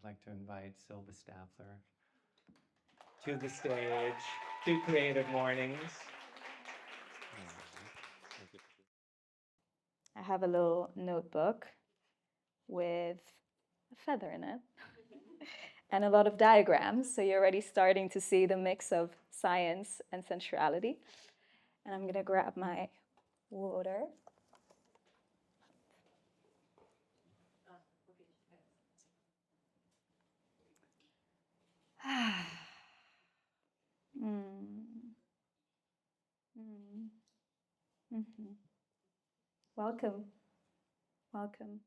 like to invite Silva Staffler to the stage to Creative Mornings. I have a little notebook with a feather in it and a lot of diagrams. So you're already starting to see the mix of science and sensuality. And I'm going to grab my water. Welcome. Welcome.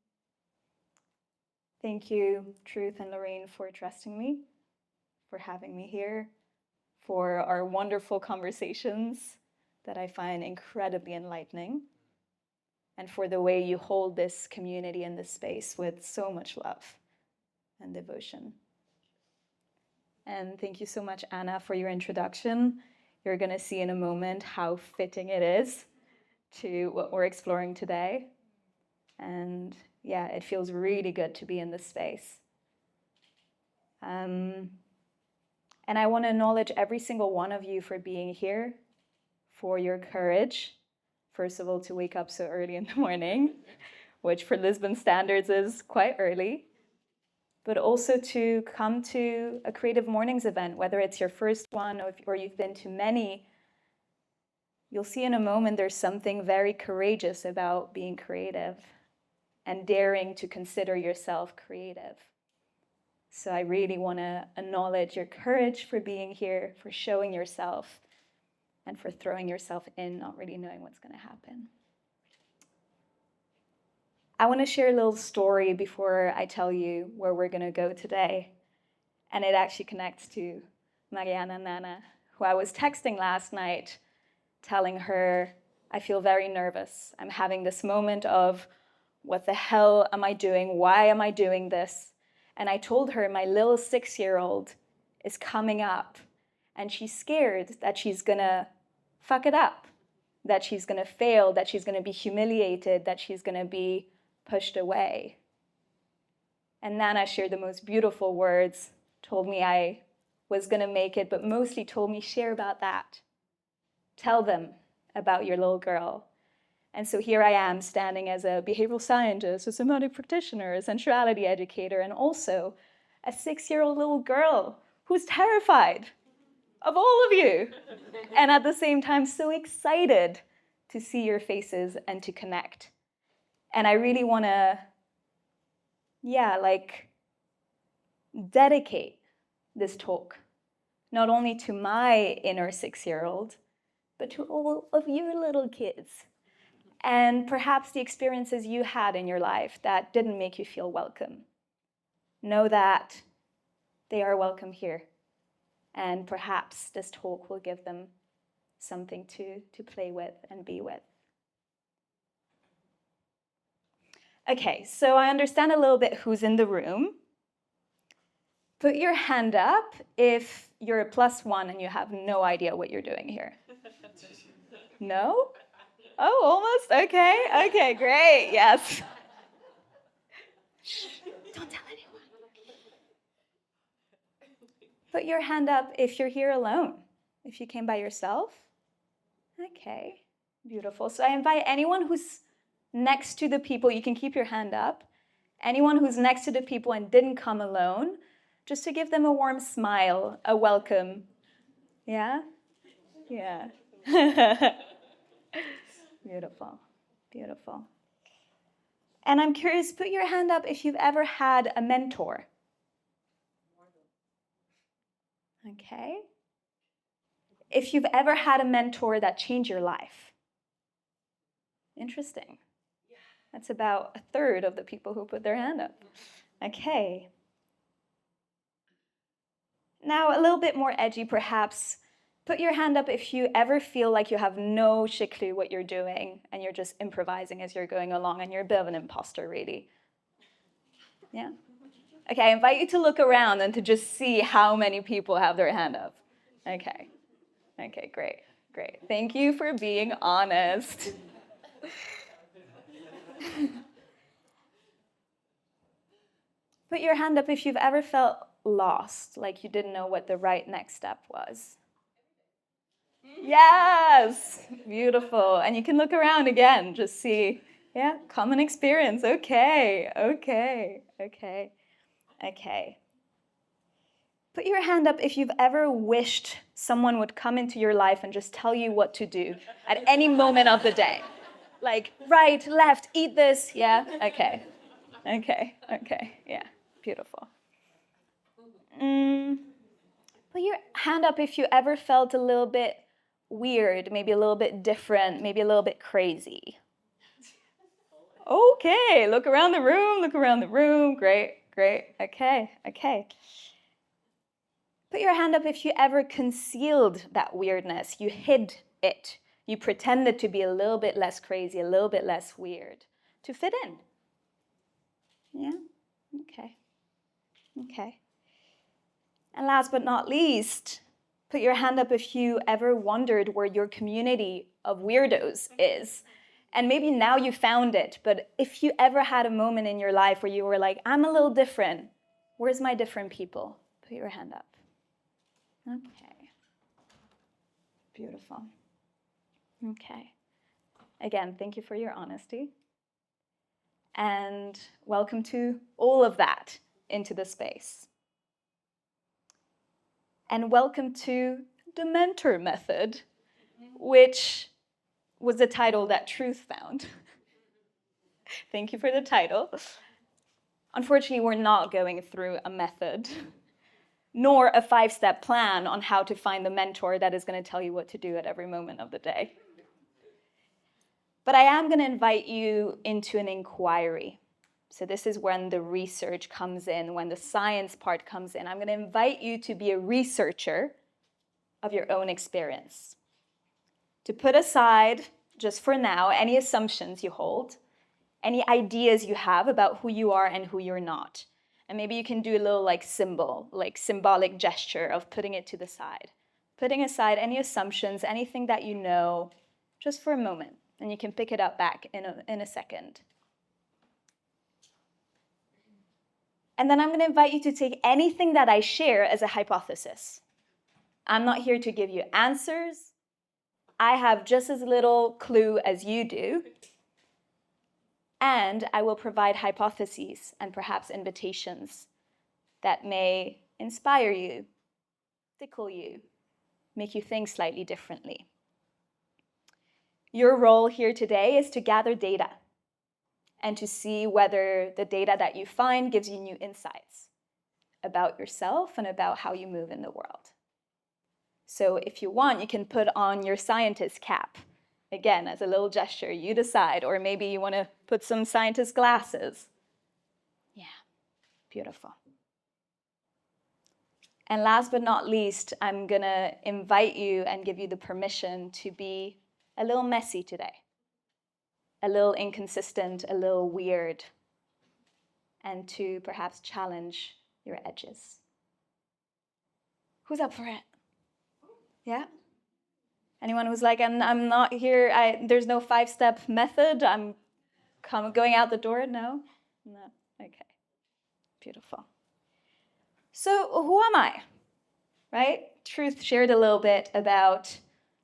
Thank you, Truth and Lorraine, for trusting me, for having me here, for our wonderful conversations that I find incredibly enlightening, and for the way you hold this community and this space with so much love and devotion. And thank you so much, Anna, for your introduction. You're going to see in a moment how fitting it is to what we're exploring today. And yeah, it feels really good to be in this space. And I want to acknowledge every single one of you for being here, for your courage, first of all, to wake up so early in the morning, which for Lisbon standards is quite early, but also to come to a Creative Mornings event, whether it's your first one or you've been to many. You'll see in a moment there's something very courageous about being creative and daring to consider yourself creative. So I really want to acknowledge your courage for being here, for showing yourself, and for throwing yourself in, not really knowing what's going to happen. I want to share a little story before I tell you where we're going to go today. And it actually connects to Mariana Nana, who I was texting last night, telling her, I feel very nervous. I'm having this moment of, what the hell am I doing? Why am I doing this? And I told her my little 6-year-old is coming up and she's scared that she's gonna fuck it up, that she's gonna fail, that she's gonna be humiliated, that she's gonna be pushed away. And Nana shared the most beautiful words, told me I was gonna make it, but mostly told me, share about that. Tell them about your little girl. And so here I am standing as a behavioral scientist, a somatic practitioner, a sensuality educator, and also a 6-year-old little girl who's terrified of all of you. And at the same time, so excited to see your faces and to connect. And I really want to, dedicate this talk, not only to my inner 6-year-old, but to all of your little kids. And perhaps the experiences you had in your life that didn't make you feel welcome. Know that they are welcome here. And perhaps this talk will give them something to play with and be with. Okay, so I understand a little bit who's in the room. Put your hand up if you're a +1 and you have no idea what you're doing here. No? Oh, almost? Okay, great, yes. Shh, don't tell anyone. Put your hand up if you're here alone, if you came by yourself. Okay, beautiful. So I invite anyone who's next to the people, you can keep your hand up. Anyone who's next to the people and didn't come alone, just to give them a warm smile, a welcome. Yeah? Yeah. Beautiful, beautiful. And I'm curious, put your hand up if you've ever had a mentor. Okay. If you've ever had a mentor that changed your life. Interesting. That's about 1/3 of the people who put their hand up. Okay. Now, a little bit more edgy, perhaps. Put your hand up if you ever feel like you have no shit clue what you're doing and you're just improvising as you're going along and you're a bit of an imposter, really. Yeah? Okay, I invite you to look around and to just see how many people have their hand up. Okay. Okay, great, great. Thank you for being honest. Put your hand up if you've ever felt lost, like you didn't know what the right next step was. Yes, beautiful. And you can look around again, just see, yeah, common experience. Okay. Put your hand up if you've ever wished someone would come into your life and just tell you what to do at any moment of the day. Like, right, left, eat this. Yeah, okay, yeah, beautiful. Put your hand up if you ever felt a little bit weird, maybe a little bit different, maybe a little bit crazy. Okay, look around the room. Great, okay. Put your hand up if you ever concealed that weirdness. You hid it. You pretended to be a little bit less crazy, a little bit less weird to fit in. Yeah? Okay. And last but not least, put your hand up if you ever wondered where your community of weirdos is. And maybe now you found it, but if you ever had a moment in your life where you were like, I'm a little different, where's my different people? Put your hand up. Okay. Beautiful. Okay. Again, thank you for your honesty. And welcome to all of that into the space. And welcome to the mentor method, which was the title that Truth found. Thank you for the title. Unfortunately, we're not going through a method, nor a 5-step plan on how to find the mentor that is going to tell you what to do at every moment of the day. But I am going to invite you into an inquiry. So this is when the research comes in, when the science part comes in. I'm going to invite you to be a researcher of your own experience. To put aside, just for now, any assumptions you hold, any ideas you have about who you are and who you're not. And maybe you can do a little symbolic gesture of putting it to the side. Putting aside any assumptions, anything that you know, just for a moment. And you can pick it up back in a second. And then I'm going to invite you to take anything that I share as a hypothesis. I'm not here to give you answers. I have just as little clue as you do. And I will provide hypotheses and perhaps invitations that may inspire you, tickle you, make you think slightly differently. Your role here today is to gather data and to see whether the data that you find gives you new insights about yourself and about how you move in the world. So if you want, you can put on your scientist cap. Again, as a little gesture, you decide, or maybe you want to put some scientist glasses. Yeah, beautiful. And last but not least, I'm going to invite you and give you the permission to be a little messy today. A little inconsistent, a little weird, and to perhaps challenge your edges. Who's up for it? Yeah? Anyone who's like, I'm not here, there's no 5-step method, I'm going out the door? No? Okay. Beautiful. So who am I? Right? Truth shared a little bit about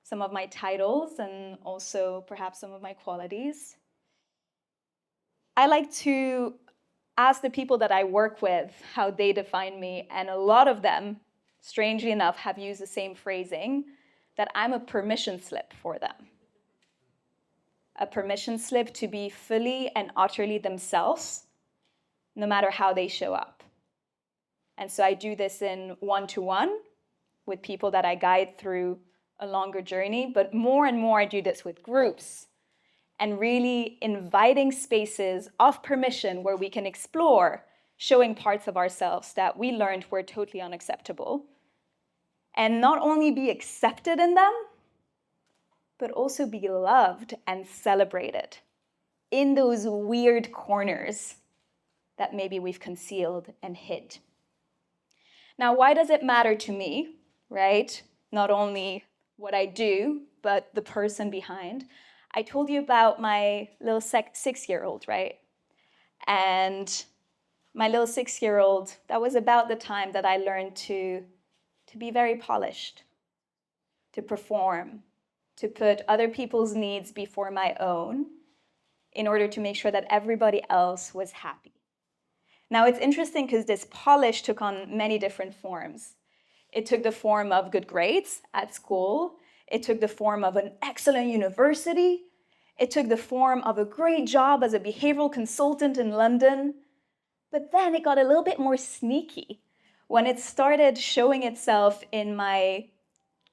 some of my titles and also perhaps some of my qualities. I like to ask the people that I work with how they define me, and a lot of them, strangely enough, have used the same phrasing, that I'm a permission slip for them. A permission slip to be fully and utterly themselves, no matter how they show up. And so I do this in one-to-one with people that I guide through a longer journey, but more and more I do this with groups and really inviting spaces of permission where we can explore showing parts of ourselves that we learned were totally unacceptable. And not only be accepted in them, but also be loved and celebrated in those weird corners that maybe we've concealed and hid. Now, why does it matter to me, right? Not only what I do, but the person behind. I told you about my little 6-year-old, right? And my little 6-year-old, that was about the time that I learned to be very polished, to perform, to put other people's needs before my own in order to make sure that everybody else was happy. Now, it's interesting because this polish took on many different forms. It took the form of good grades at school. It took the form of an excellent university. It took the form of a great job as a behavioral consultant in London. But then it got a little bit more sneaky when it started showing itself in my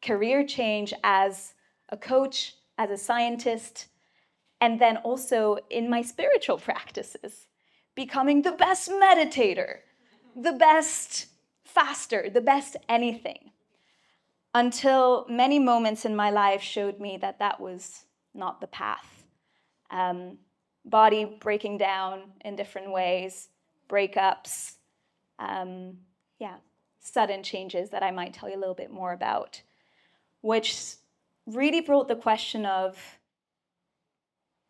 career change as a coach, as a scientist, and then also in my spiritual practices, becoming the best meditator, the best faster, the best anything, until many moments in my life showed me that that was not the path. Body breaking down in different ways, breakups, sudden changes that I might tell you a little bit more about, which really brought the question of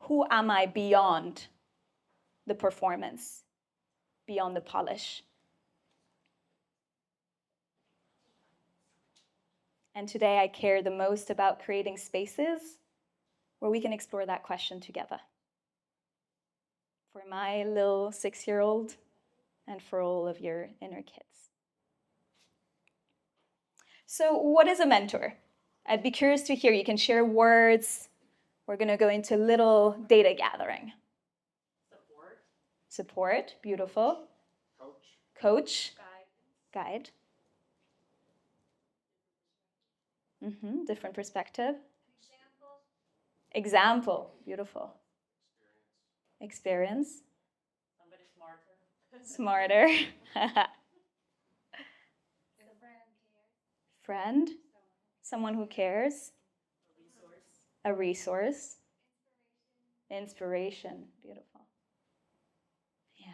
who am I beyond the performance, beyond the polish. And today I care the most about creating spaces where we can explore that question together. For my little 6-year-old and for all of your inner kids. So what is a mentor? I'd be curious to hear. You can share words. We're going to go into little data gathering. Support, beautiful. Coach. Guide. Different perspective. Example, beautiful. Experience. Somebody smarter. Smarter. Friend. Someone who cares. A resource. Inspiration. Beautiful. Yeah.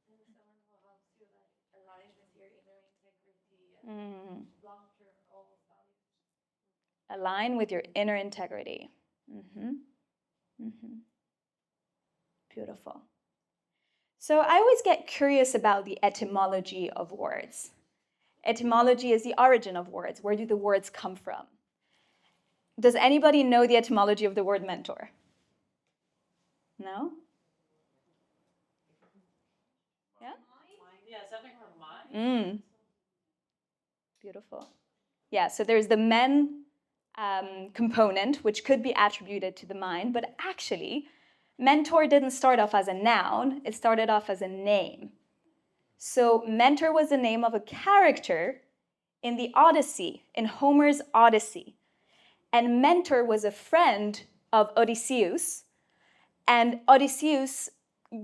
Someone who helps you align with your inner integrity, long-term goals, values. Align with your inner integrity. Beautiful. So I always get curious about the etymology of words. Etymology is the origin of words. Where do the words come from? Does anybody know the etymology of the word mentor? No? Yeah? Yeah, something from mind. Beautiful. Yeah, so there's the men component, which could be attributed to the mind, but actually, mentor didn't start off as a noun, it started off as a name. So mentor was the name of a character in the Odyssey, in Homer's Odyssey. And mentor was a friend of Odysseus, and Odysseus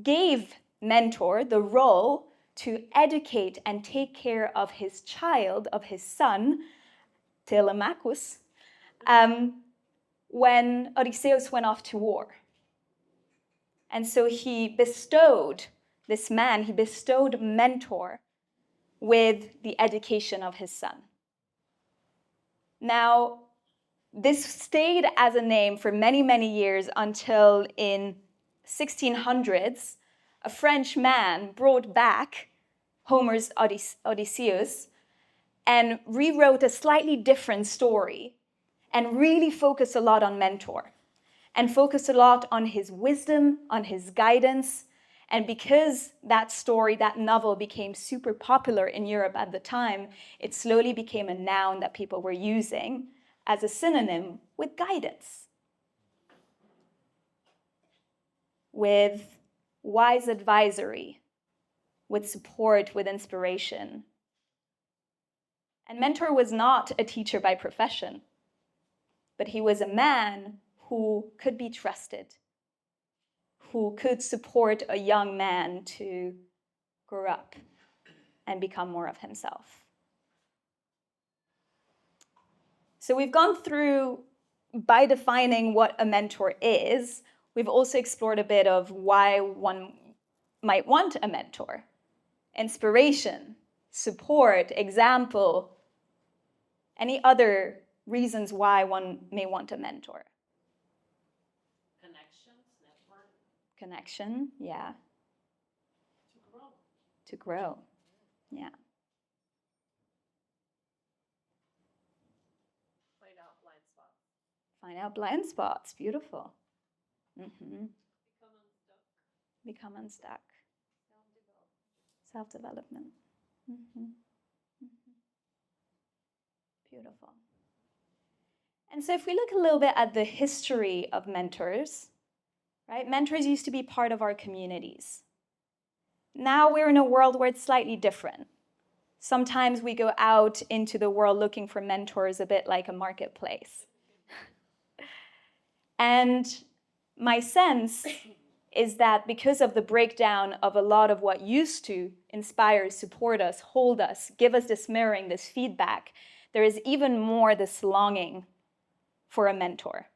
gave mentor the role to educate and take care of his child, of his son, Telemachus, when Odysseus went off to war. And so he bestowed mentor with the education of his son. Now, this stayed as a name for many, many years until in 1600s, a French man brought back Homer's Odysseus and rewrote a slightly different story and really focused a lot on mentor and focused a lot on his wisdom, on his guidance. And because that story, that novel became super popular in Europe at the time, it slowly became a noun that people were using as a synonym with guidance, with wise advisory, with support, with inspiration. And mentor was not a teacher by profession, but he was a man who could be trusted, who could support a young man to grow up and become more of himself. So we've gone through, by defining what a mentor is, we've also explored a bit of why one might want a mentor. Inspiration, support, example, any other reasons why one may want a mentor. Connections, network. Connection, yeah. To grow. to grow. Yeah. Find out blind spots. Find out blind spots. Beautiful. Mm-hmm. Become unstuck. Become unstuck. Self-develop. Self-development. Mm-hmm. Mm-hmm. Beautiful. And so if we look a little bit at the history of mentors, right? Mentors used to be part of our communities. Now we're in a world where it's slightly different. Sometimes we go out into the world looking for mentors a bit like a marketplace. And my sense is that because of the breakdown of a lot of what used to inspire, support us, hold us, give us this mirroring, this feedback, there is even more this longing for a mentor.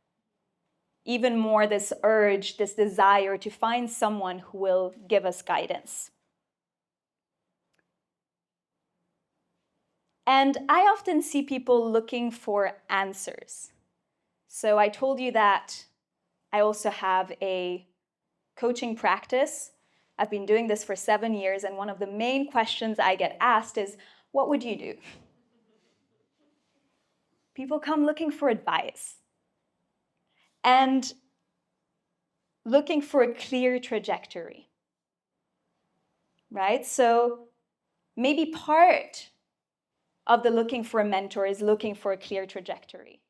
Even more this urge, this desire to find someone who will give us guidance. And I often see people looking for answers. So I told you that I also have a coaching practice. I've been doing this for 7 years, and one of the main questions I get asked is, what would you do? People come looking for advice and looking for a clear trajectory, right? So maybe part of the looking for a mentor is looking for a clear trajectory.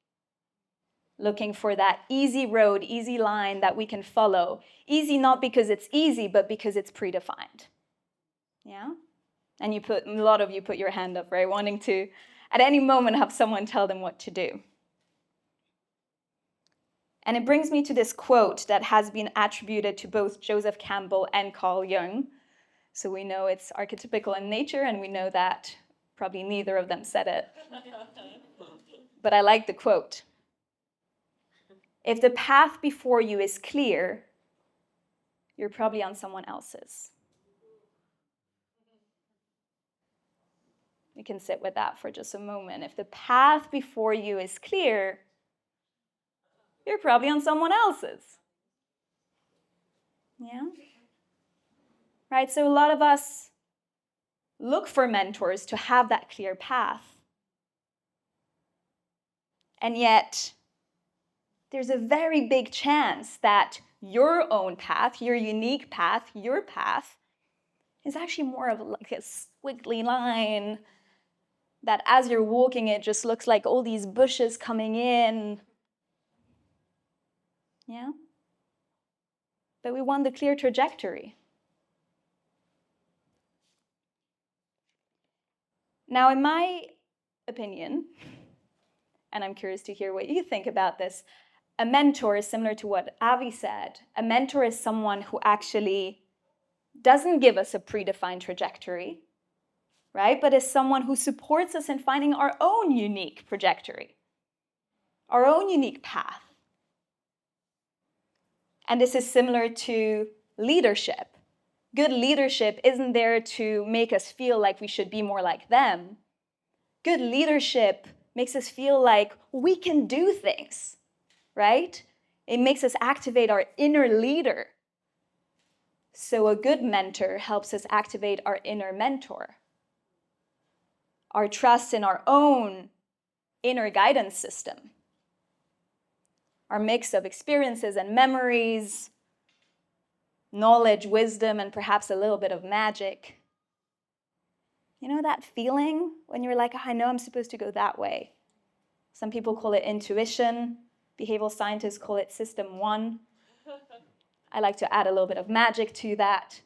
Looking for that easy road, easy line that we can follow. Easy not because it's easy, but because it's predefined. Yeah? And a lot of you put your hand up, right? Wanting to, at any moment, have someone tell them what to do. And it brings me to this quote that has been attributed to both Joseph Campbell and Carl Jung. So we know it's archetypical in nature, and we know that probably neither of them said it. But I like the quote. If the path before you is clear, you're probably on someone else's. You can sit with that for just a moment. If the path before you is clear, you're probably on someone else's. Yeah? Right, so a lot of us look for mentors to have that clear path. And yet, there's a very big chance that your own path, your unique path, your path, is actually more of like a squiggly line that as you're walking, it just looks like all these bushes coming in. Yeah? But we want the clear trajectory. Now, in my opinion, and I'm curious to hear what you think about this, a mentor is similar to what Avi said. A mentor is someone who actually doesn't give us a predefined trajectory, right? But is someone who supports us in finding our own unique trajectory, our own unique path. And this is similar to leadership. Good leadership isn't there to make us feel like we should be more like them. Good leadership makes us feel like we can do things, right? It makes us activate our inner leader. So a good mentor helps us activate our inner mentor. Our trust in our own inner guidance system. Our mix of experiences and memories, knowledge, wisdom, and perhaps a little bit of magic. You know that feeling when you're like, I know I'm supposed to go that way. Some people call it intuition. Behavioral scientists call it System 1. I like to add a little bit of magic to that.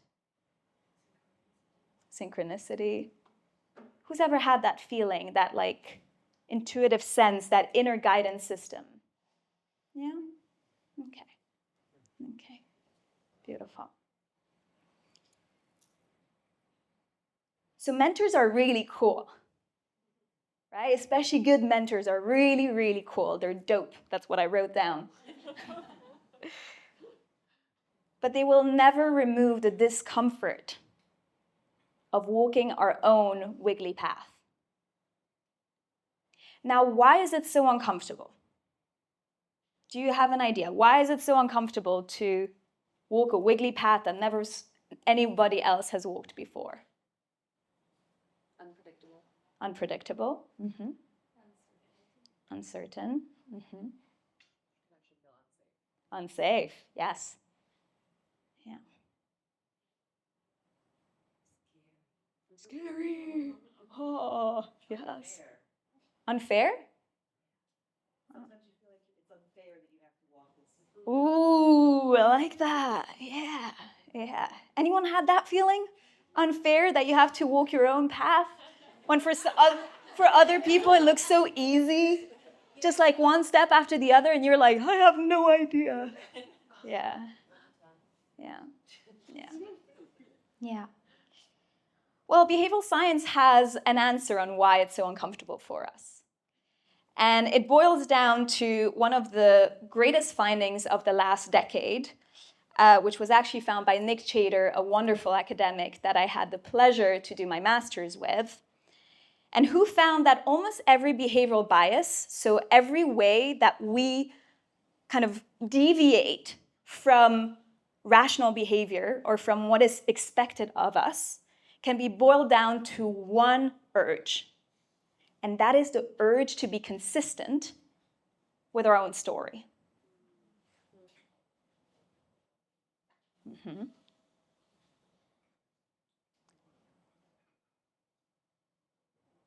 Synchronicity. Who's ever had that feeling, that like intuitive sense, that inner guidance system? Yeah? Okay. Beautiful. So mentors are really cool, right? Especially good mentors are really, really cool. They're dope. That's what I wrote down. But they will never remove the discomfort of walking our own wiggly path. Now, why is it so uncomfortable? Do you have an idea? Why is it so uncomfortable to walk a wiggly path that never anybody else has walked before? Unpredictable. Unpredictable. Uncertain. Unsafe. Yes. Yeah. Scary. Oh, yes. Unfair? Sometimes you feel like it's unfair that you have to walk this. Ooh, I like that. Yeah. Yeah. Anyone had that feeling? Unfair that you have to walk your own path? When for other people it looks so easy. Just like one step after the other, and you're like, I have no idea. Yeah. Yeah. Yeah. Yeah. Well, behavioral science has an answer on why it's so uncomfortable for us. And it boils down to one of the greatest findings of the last decade, which was actually found by Nick Chater, a wonderful academic that I had the pleasure to do my master's with, and who found that almost every behavioral bias, so every way that we kind of deviate from rational behavior or from what is expected of us, can be boiled down to one urge. And that is the urge to be consistent with our own story.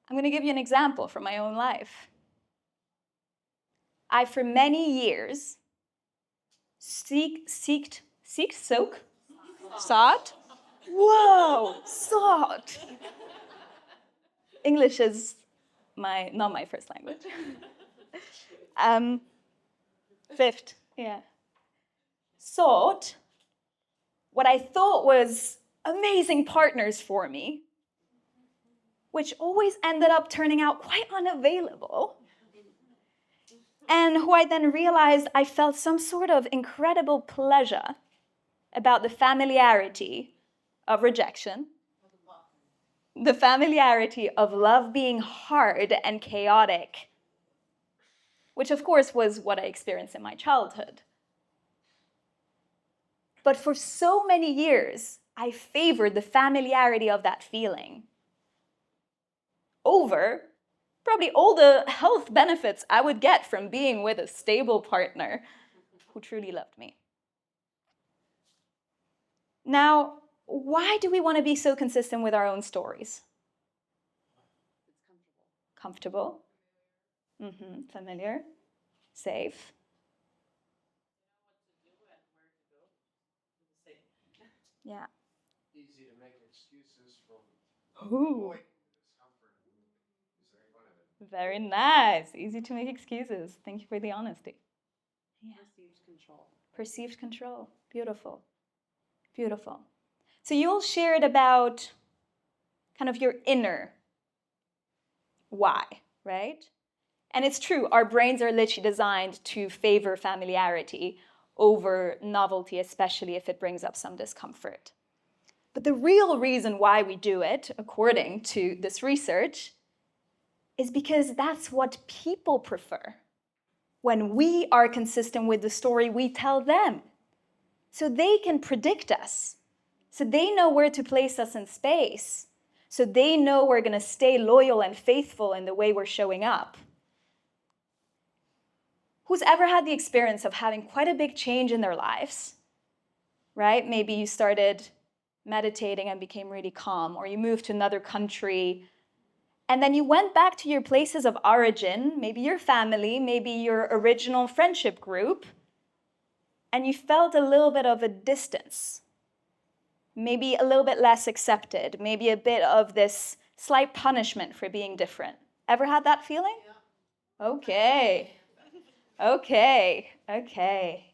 I'm going to give you an example from my own life. I, for many years, sought? Whoa, sought. English is not my first language. Fifth, yeah. Sought what I thought was amazing partners for me, which always ended up turning out quite unavailable, and who I then realized I felt some sort of incredible pleasure about the familiarity of rejection, the familiarity of love being hard and chaotic, which of course was what I experienced in my childhood. But for so many years, I favored the familiarity of that feeling over probably all the health benefits I would get from being with a stable partner who truly loved me. Now, why do we want to be so consistent with our own stories? It's comfortable. Comfortable. Familiar. Safe. Yeah. Easy to make excuses from Ooh. avoiding discomfort. Is very fun of it. Very nice. Easy to make excuses. Thank you for the honesty. Yeah. Perceived control. Perceived control. Beautiful. Beautiful. So you all shared about kind of your inner why, right? And it's true, our brains are literally designed to favor familiarity over novelty, especially if it brings up some discomfort. But the real reason why we do it, according to this research, is because that's what people prefer when we are consistent with the story we tell them. So they can predict us. So they know where to place us in space. So they know we're going to stay loyal and faithful in the way we're showing up. Who's ever had the experience of having quite a big change in their lives, right? Maybe you started meditating and became really calm, or you moved to another country, and then you went back to your places of origin, maybe your family, maybe your original friendship group, and you felt a little bit of a distance, maybe a little bit less accepted, maybe a bit of this slight punishment for being different. Ever had that feeling? Yeah. Okay.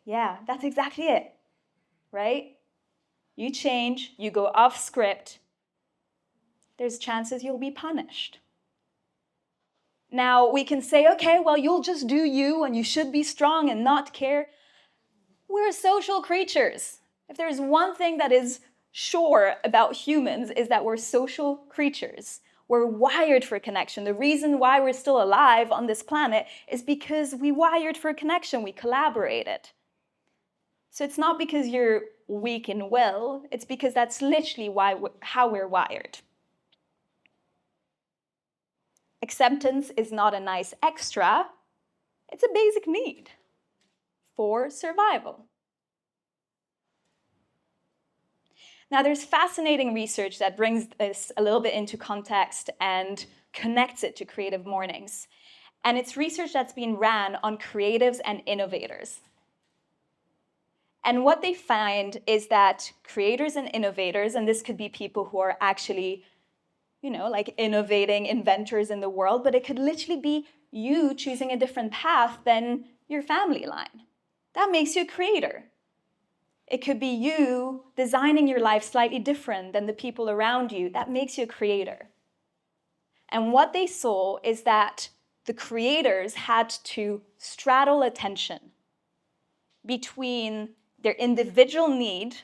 Yeah, that's exactly it, right? You change, you go off script, there's chances you'll be punished. Now, we can say, okay, well, you'll just do you and you should be strong and not care. We're social creatures. If there's one thing that is sure about humans is that we're social creatures. We're wired for connection. The reason why we're still alive on this planet is because we wired for connection. We collaborated. So it's not because you're weak in will. It's because that's literally how we're wired. Acceptance is not a nice extra, it's a basic need for survival. Now, there's fascinating research that brings this a little bit into context and connects it to creative mornings. And it's research that's been ran on creatives and innovators. And what they find is that creators and innovators, and this could be people who are actually, like innovating inventors in the world, but it could literally be you choosing a different path than your family line. That makes you a creator. It could be you designing your life slightly different than the people around you. That makes you a creator. And what they saw is that the creators had to straddle a tension between their individual need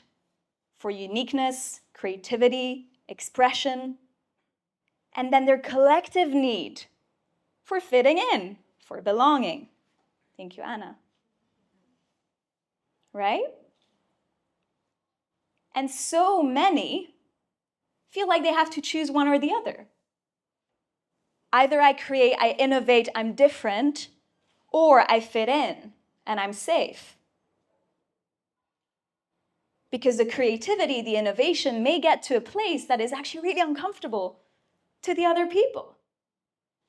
for uniqueness, creativity, expression, and then their collective need for fitting in, for belonging. Thank you, Anna. Right? And so many feel like they have to choose one or the other. Either I create, I innovate, I'm different, or I fit in and I'm safe. Because the creativity, the innovation may get to a place that is actually really uncomfortable to the other people.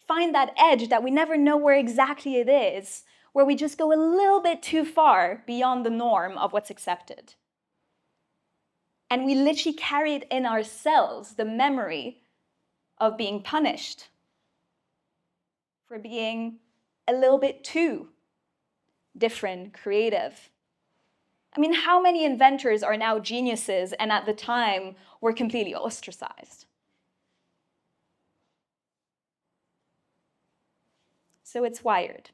Find that edge that we never know where exactly it is, where we just go a little bit too far beyond the norm of what's accepted. And we literally carry it in ourselves, the memory of being punished for being a little bit too different, creative. I mean, how many inventors are now geniuses and at the time were completely ostracized? So it's wired.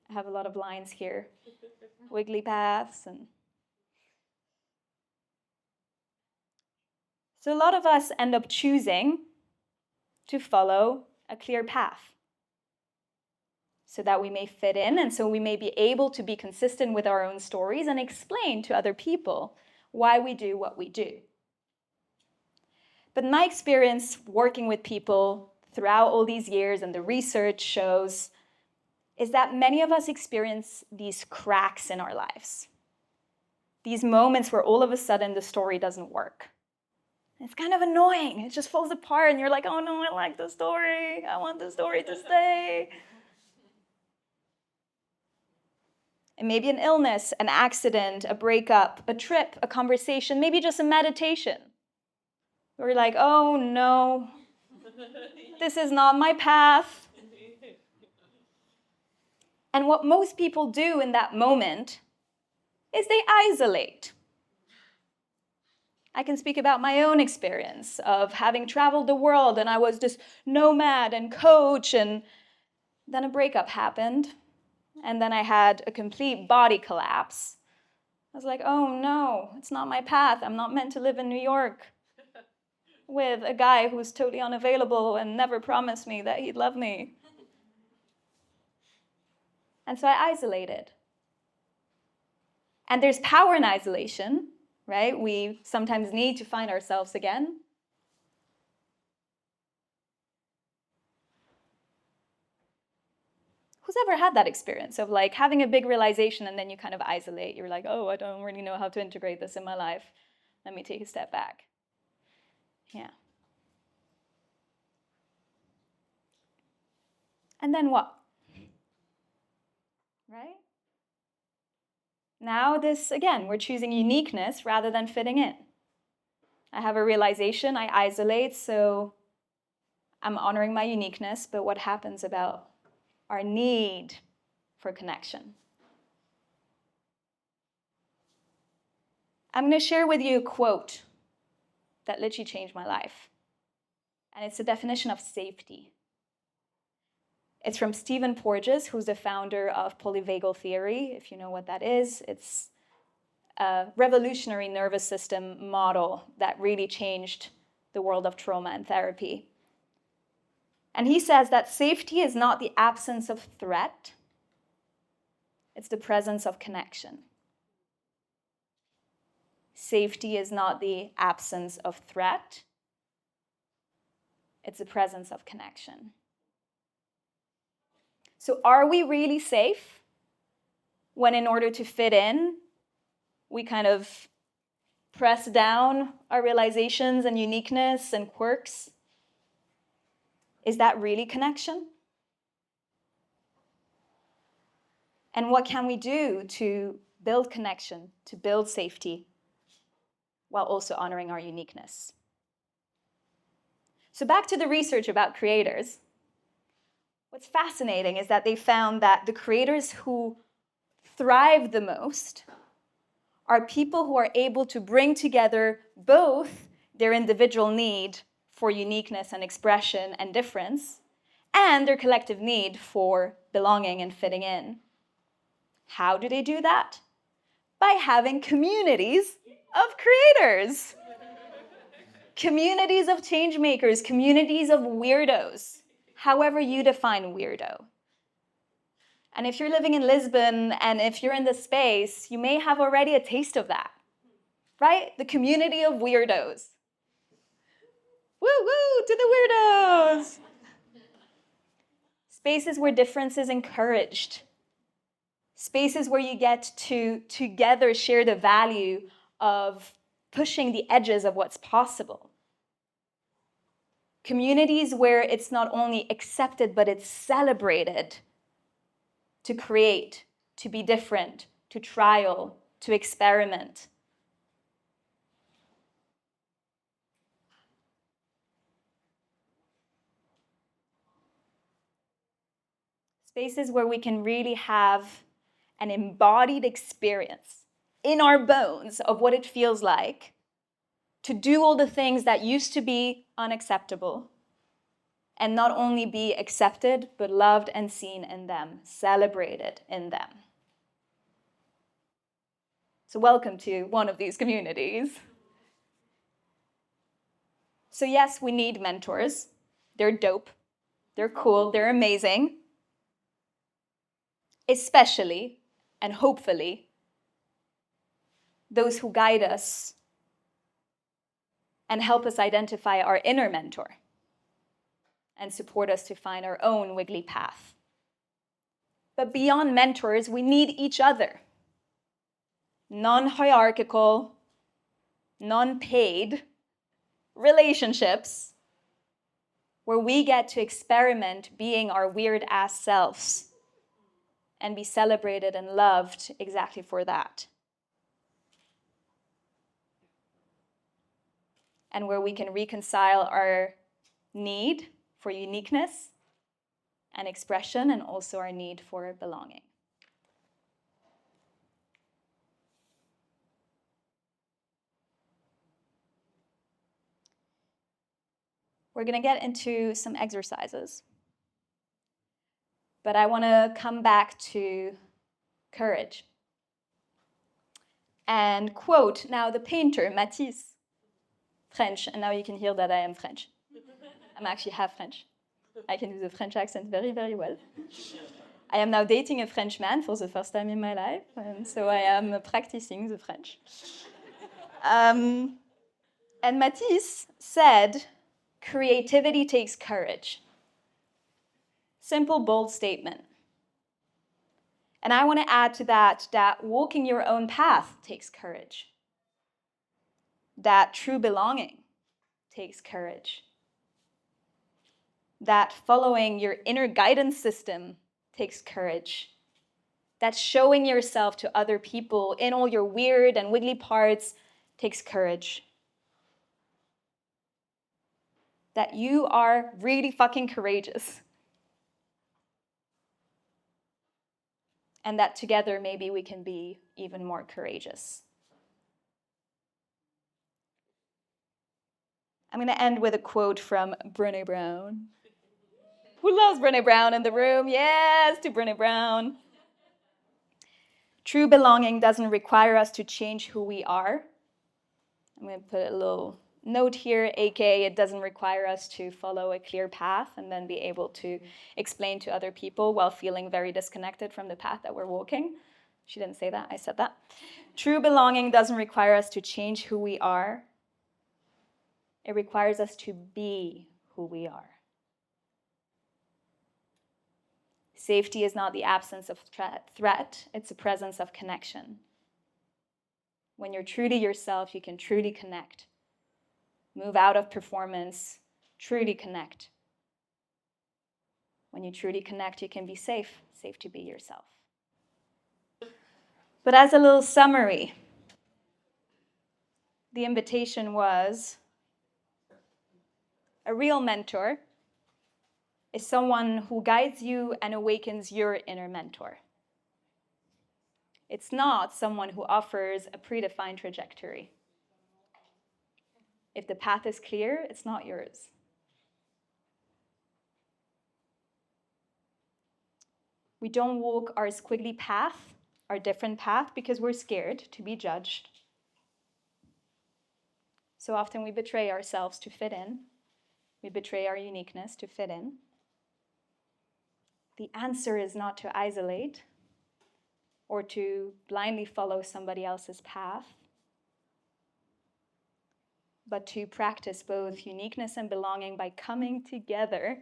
I have a lot of lines here, wiggly paths and... So a lot of us end up choosing to follow a clear path so that we may fit in and so we may be able to be consistent with our own stories and explain to other people why we do what we do. But my experience working with people throughout all these years, and the research shows, is that many of us experience these cracks in our lives. These moments where all of a sudden the story doesn't work. It's kind of annoying. It just falls apart and you're like, oh no, I like the story. I want the story to stay. And maybe an illness, an accident, a breakup, a trip, a conversation, maybe just a meditation. We're like, oh no, this is not my path. And what most people do in that moment is they isolate. I can speak about my own experience of having traveled the world, and I was this nomad and coach, and then a breakup happened, and then I had a complete body collapse. I was like, oh no, it's not my path. I'm not meant to live in New York with a guy who's totally unavailable and never promised me that he'd love me. And so I isolated. And there's power in isolation, right? We sometimes need to find ourselves again. Who's ever had that experience of like having a big realization and then you kind of isolate? You're like, oh, I don't really know how to integrate this in my life. Let me take a step back. Yeah. And then what? Right? Now this, again, we're choosing uniqueness rather than fitting in. I have a realization, I isolate, so I'm honoring my uniqueness, but what happens about our need for connection? I'm going to share with you a quote that literally changed my life. And it's the definition of safety. It's from Stephen Porges, who's the founder of polyvagal theory. If you know what that is, it's a revolutionary nervous system model that really changed the world of trauma and therapy. And he says that safety is not the absence of threat, it's the presence of connection. Safety is not the absence of threat. It's the presence of connection. So are we really safe when in order to fit in, we kind of press down our realizations and uniqueness and quirks? Is that really connection? And what can we do to build connection, to build safety, while also honoring our uniqueness? So back to the research about creators. What's fascinating is that they found that the creators who thrive the most are people who are able to bring together both their individual need for uniqueness and expression and difference, and their collective need for belonging and fitting in. How do they do that? By having communities of creators. Communities of change makers, communities of weirdos, however you define weirdo. And if you're living in Lisbon and if you're in this space, you may have already a taste of that, right? The community of weirdos. Woo woo to the weirdos! Spaces where difference is encouraged. Spaces where you get to together share the value of pushing the edges of what's possible. Communities where it's not only accepted, but it's celebrated to create, to be different, to trial, to experiment. Spaces where we can really have an embodied experience in our bones of what it feels like to do all the things that used to be unacceptable, and not only be accepted, but loved and seen in them, celebrated in them. So welcome to one of these communities. So yes, we need mentors. They're dope, they're cool, they're amazing. Especially, and hopefully, those who guide us and help us identify our inner mentor and support us to find our own wiggly path. But beyond mentors, we need each other. Non-hierarchical, non-paid relationships where we get to experiment being our weird-ass selves and be celebrated and loved exactly for that. And where we can reconcile our need for uniqueness and expression, and also our need for belonging. We're going to get into some exercises. But I want to come back to courage. And quote now the painter Matisse, French, and now you can hear that I am French. I'm actually half French. I can do the French accent very, very well. I am now dating a French man for the first time in my life, and so I am practicing the French. And Matisse said, creativity takes courage. Simple, bold statement. And I want to add to that walking your own path takes courage. That true belonging takes courage. That following your inner guidance system takes courage. That showing yourself to other people in all your weird and wiggly parts takes courage. That you are really fucking courageous. And that together maybe we can be even more courageous. I'm going to end with a quote from Brené Brown. Who loves Brené Brown in the room? Yes, to Brené Brown. True belonging doesn't require us to change who we are. I'm going to put a little note here, aka it doesn't require us to follow a clear path and then be able to explain to other people while feeling very disconnected from the path that we're walking. She didn't say that, I said that. True belonging doesn't require us to change who we are. It requires us to be who we are. Safety is not the absence of threat, it's the presence of connection. When you're true to yourself, you can truly connect. Move out of performance, truly connect. When you truly connect, you can be safe to be yourself. But as a little summary, the invitation was a real mentor is someone who guides you and awakens your inner mentor. It's not someone who offers a predefined trajectory. If the path is clear, it's not yours. We don't walk our squiggly path, our different path, because we're scared to be judged. So often we betray ourselves to fit in. We betray our uniqueness to fit in. The answer is not to isolate or to blindly follow somebody else's path, but to practice both uniqueness and belonging by coming together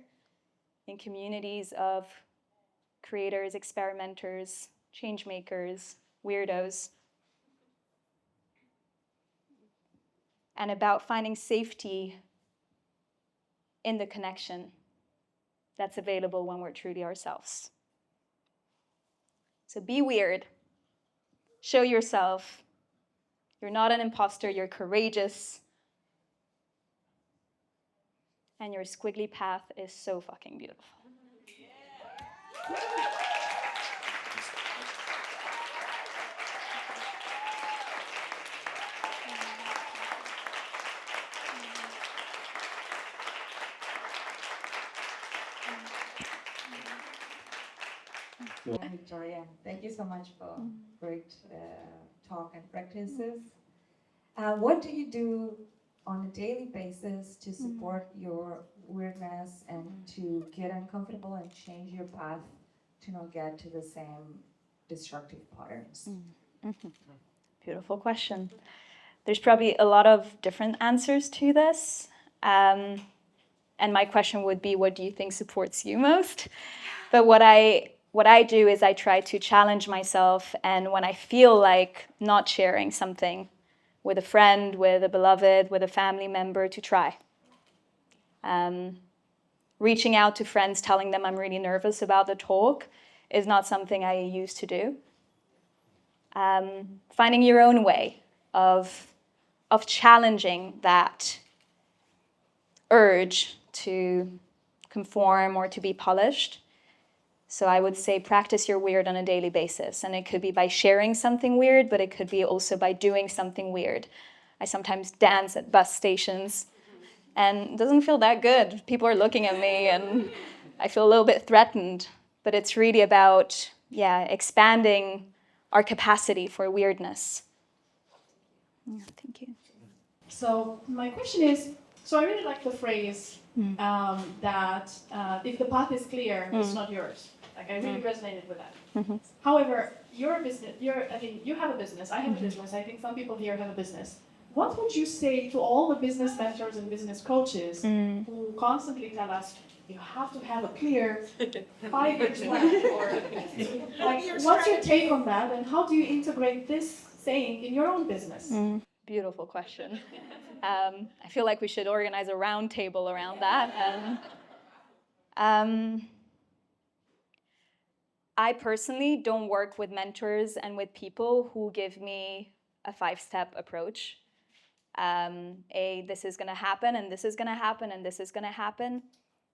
in communities of creators, experimenters, change makers, weirdos, and about finding safety in the connection that's available when we're truly ourselves. So be weird. Show yourself. You're not an imposter, you're courageous. And your squiggly path is so fucking beautiful. Victoria, thank you so much for great talk and practices. What do you do on a daily basis to support your weirdness and to get uncomfortable and change your path to not get to the same destructive patterns? Beautiful question. There's probably a lot of different answers to this. And my question would be, what do you think supports you most? But what I do is I try to challenge myself, and when I feel like not sharing something with a friend, with a beloved, with a family member, to try. Reaching out to friends, telling them I'm really nervous about the talk is not something I used to do. Finding your own way of challenging that urge to conform or to be polished. So I would say practice your weird on a daily basis. And it could be by sharing something weird, but it could be also by doing something weird. I sometimes dance at bus stations, and it doesn't feel that good. People are looking at me, and I feel a little bit threatened. But it's really about, expanding our capacity for weirdness. Thank you. So my question is, so I really like the phrase that if the path is clear, it's not yours. Like I really resonated with that. However, your business, you have a business, I have a business, I think some people here have a business. What would you say to all the business mentors and business coaches who constantly tell us, you have to have a clear 5-year plan? Or, like, what's your take on that, and how do you integrate this saying in your own business? Beautiful question. I feel like we should organize a round table around that. I personally don't work with mentors and with people who give me a 5-step approach. This is going to happen, and this is going to happen, and this is going to happen.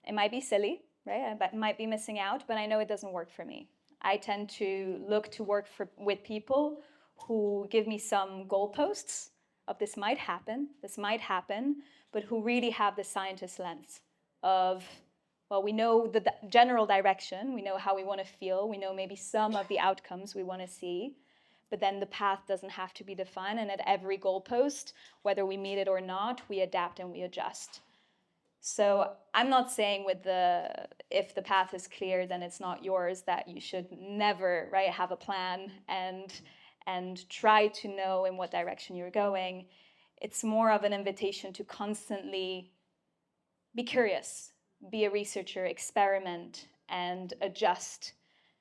It might be silly, right? I might be missing out, but I know it doesn't work for me. I tend to look to work with people who give me some goalposts of this might happen, but who really have the scientist lens of, well, we know the general direction, we know how we want to feel, we know maybe some of the outcomes we want to see, but then the path doesn't have to be defined, and at every goalpost, whether we meet it or not, we adapt and we adjust. So I'm not saying if the path is clear, then it's not yours, that you should never, right, have a plan and try to know in what direction you're going. It's more of an invitation to constantly be curious, be a researcher, experiment, and adjust,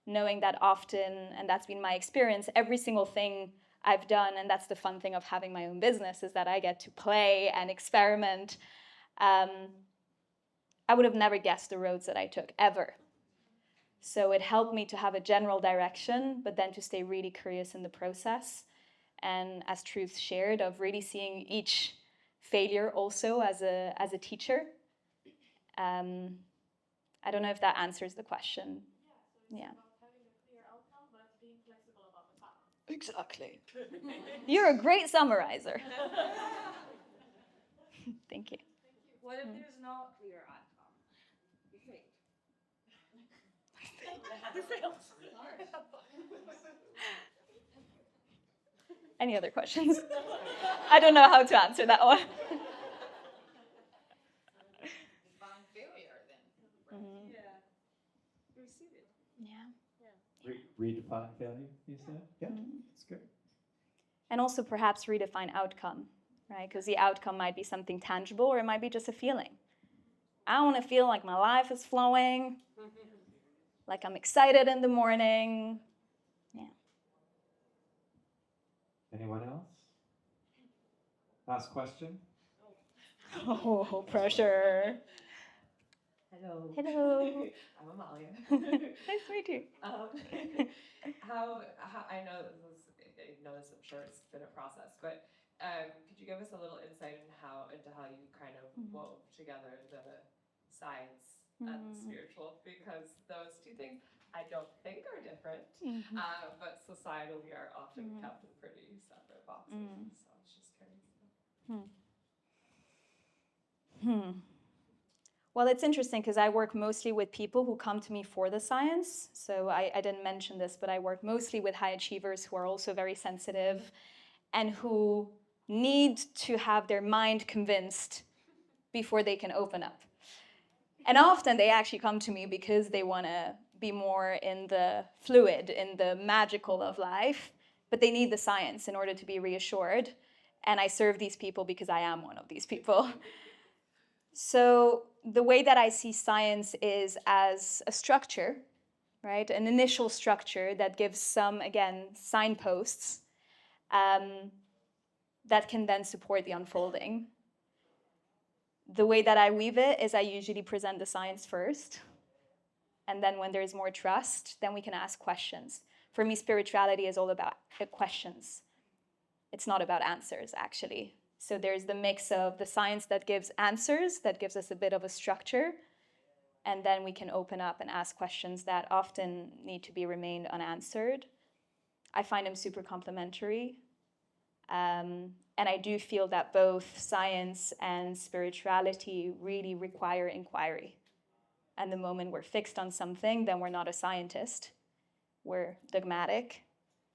knowing that often, and that's been my experience, every single thing I've done, and that's the fun thing of having my own business, is that I get to play and experiment. I would have never guessed the roads that I took, ever. So it helped me to have a general direction, but then to stay really curious in the process. And as Truth shared, of really seeing each failure also as a teacher. I don't know if that answers the question. Yeah. About having a clear outcome, but being flexible about the path. Exactly. You're a great summarizer. Thank you. What if there's no clear outcome? You failed. Any other questions? I don't know how to answer that one. Define failure then. Mhm. Yeah. Receive it. Yeah. Redefine failure, you said? Yeah, that's good. And also perhaps redefine outcome, right? Because the outcome might be something tangible, or it might be just a feeling. I want to feel like my life is flowing, like I'm excited in the morning. Yeah. Anyone else? Last question? Oh, pressure. Hello. Hello. I'm Amalia. Nice to meet you. How I know this, I'm sure it's been a process, but could you give us a little insight into how you kind of wove together the science and the spiritual? Because those two things I don't think are different, but societally are often kept in pretty separate boxes. So I was just curious. Well, it's interesting because I work mostly with people who come to me for the science. So I didn't mention this, but I work mostly with high achievers who are also very sensitive and who need to have their mind convinced before they can open up. And often they actually come to me because they want to be more in the fluid, in the magical of life, but they need the science in order to be reassured. And I serve these people because I am one of these people. So the way that I see science is as a structure, right? An initial structure that gives some, again, signposts that can then support the unfolding. The way that I weave it is I usually present the science first. And then when there's more trust, then we can ask questions. For me, spirituality is all about questions. It's not about answers, actually. So there's the mix of the science that gives answers, that gives us a bit of a structure, and then we can open up and ask questions that often need to be remained unanswered. I find them super complementary. And I do feel that both science and spirituality really require inquiry. And the moment we're fixed on something, then we're not a scientist. We're dogmatic.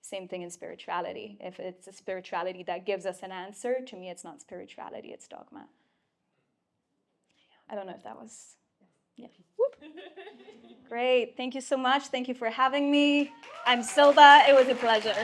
Same thing in spirituality. If it's a spirituality that gives us an answer, to me it's not spirituality, it's dogma. I don't know if that was... Yeah. Whoop. Great. Thank you so much. Thank you for having me. I'm Silva. It was a pleasure.